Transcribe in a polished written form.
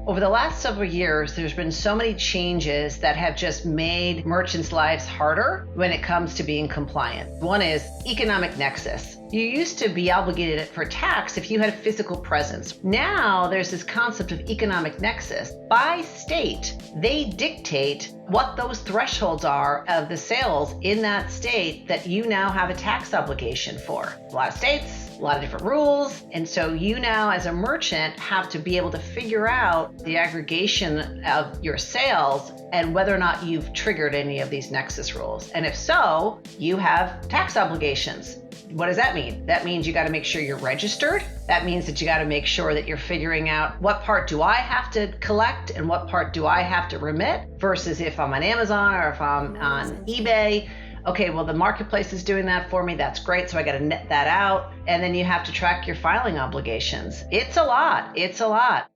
Over the last several years, there's been so many changes that have just made merchants' lives harder when it comes to being compliant. One is economic nexus. You used to be obligated for tax if you had a physical presence. Now there's this concept of economic nexus. By state, they dictate what those thresholds are of the sales in that state that you now have a tax obligation for. A lot of states, a lot of different rules. And so you now as a merchant have to be able to figure out the aggregation of your sales and whether or not you've triggered any of these nexus rules. And if so, you have tax obligations. What does that mean? That means you got to make sure you're registered. That means that you got to make sure that you're figuring out what part do I have to collect and what part do I have to remit versus if I'm on Amazon or if I'm on eBay. Okay, well, the marketplace is doing that for me. That's great. So I got to net that out. And then you have to track your filing obligations. It's a lot. It's a lot.